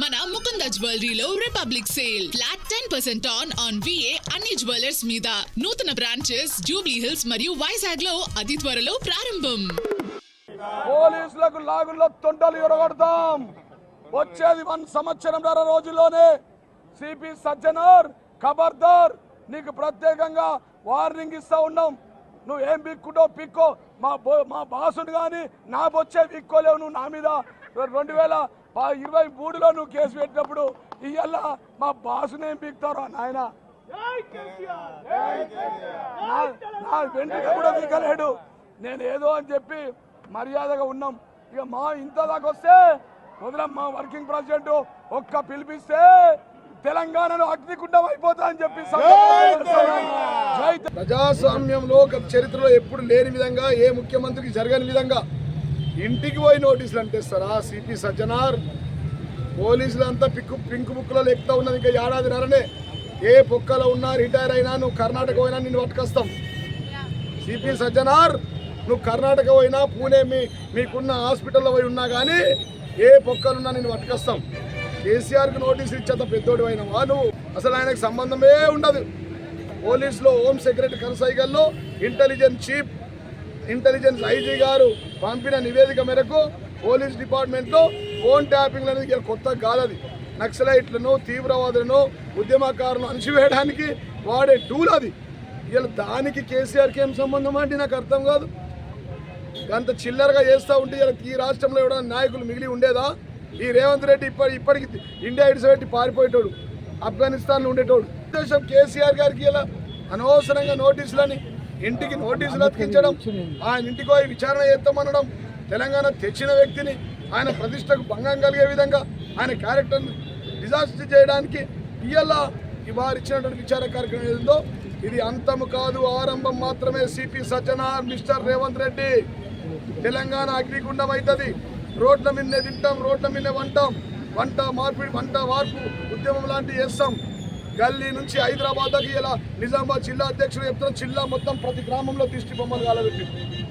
మన ముకుంద జ్యువెలరీలో republic sale flat 10% on VA అన్ని జ్యువెలర్స్ మీద నూతన బ్రాంచెస్ జూబ్లీ హిల్స్ మరియు వైజాగ్ లో అతి త్వరలో ప్రారంభం. పోలీసులకు లాగుల్లో తొండలు ఎరగొడతాం. వచ్చేది 1 సంవత్సరంన్నర రోజుల్లోనే. సిపి సజ్జనార్ ఖబర్దార్, నీకు ప్రత్యేకంగా వార్నింగ్ ఇస్తా ఉన్నాం. నువ్వు ఏం పిక్కుంటో పిక్కో, మా బాసుని కానీ నా బొచ్చే పిక్కోలేవు. నువ్వు నా మీద 2023లో నువ్వు కేసు పెట్టినప్పుడు ఇవాళ మా బాసుని ఏం పిక్తారో నాయన. నా వెంటనే కూడా దిగలేడు. నేను ఏదో అని చెప్పి మర్యాదగా ఉన్నాం. ఇక మా ఇంత దాకా వస్తే వదిలేం. మా వర్కింగ్ ప్రెసిడెంట్ ఒక్క పిలిపిస్తే తెలంగాణలో అగ్నికుండం అయిపోతా అని చెప్పి ప్రజాస్వామ్యంలో చరిత్రలో ఎప్పుడు లేని విధంగా, ఏ ముఖ్యమంత్రికి జరగని విధంగా ఇంటికి పోయి నోటీసులు అంటేస్తారా సిపి సజ్జనార్? పోలీసులంతా పింక్ బుక్లో ఎక్కుతా ఉన్నది. ఇంకా ఏడాదిన్నరనే. ఏ పొక్కలో ఉన్నా, రిటైర్ అయినా, నువ్వు కర్ణాటక పోయినా నిన్ను పట్టుకొస్తాం. సిపి సజ్జనార్, నువ్వు కర్ణాటక పోయినా, పూణే మీకున్న హాస్పిటల్లో పోయి ఉన్నా కానీ ఏ పొక్కలున్నా నిన్ను పట్టుకొస్తాం. కేసీఆర్కి నోటీసులు ఇచ్చేంత పెద్దోడు అయినవా నువ్వు? అసలు ఆయనకు సంబంధమే ఉండదు. పోలీసులో హోమ్ సెక్రటరీ కనసాయిగల్లో ఇంటెలిజెన్స్ ఐజీ గారు పంపిన నివేదిక మేరకు పోలీస్ డిపార్ట్మెంట్లో ఫోన్ ట్యాపింగ్ అనేది కొత్త కాదది. నక్సలైట్లను, తీవ్రవాదులను, ఉద్యమకారులను అణిచివేయడానికి వాడే టూల్ అది. ఇలా దానికి కేసీఆర్కి ఏం సంబంధం అంటే నాకు అర్థం కాదు. అంత చిల్లరగా చేస్తూ ఉంటే ఇలా ఈ రాష్ట్రంలో ఎవరైనా నాయకులు మిగిలి ఉండేదా? ఈ రేవంత్ రెడ్డి ఇప్పటికి ఇండియా ఇడిసిపెట్టి పారిపోయేటోడు, ఆఫ్ఘనిస్తాన్లో ఉండేటోడు. దేశం కేసీఆర్ గారికి ఇలా అనవసరంగా నోటీసులని, ఇంటికి నోటీసులు అతికించడం, ఆయన ఇంటికి పోయి విచారణ చేస్తామనడం, తెలంగాణ తెచ్చిన వ్యక్తిని ఆయన ప్రతిష్టకు భంగం కలిగే విధంగా ఆయన క్యారెక్టర్ని డిజాస్టర్ చేయడానికి వారు ఇచ్చినటువంటి విచారణ కార్యక్రమం ఏదో ఇది అంతము కాదు, ఆరంభం మాత్రమే. సిపి సజ్జనార్, మిస్టర్ రేవంత్ రెడ్డి, తెలంగాణ అగ్నిగుండం అవుతుంది. రోడ్ల మీదనే తింటాం, రోడ్ల మీదనే వంట మార్పిడి, వంట వార్పు ఉద్యమం లాంటివి చేస్తాం. గల్లీ నుంచి హైదరాబాద్ దాకా ఇలా నిజామాబాద్ జిల్లా అధ్యక్షుడు చెప్తారు. జిల్లా మొత్తం ప్రతి గ్రామంలో దిష్టి బొమ్మలు కాలబెట్టి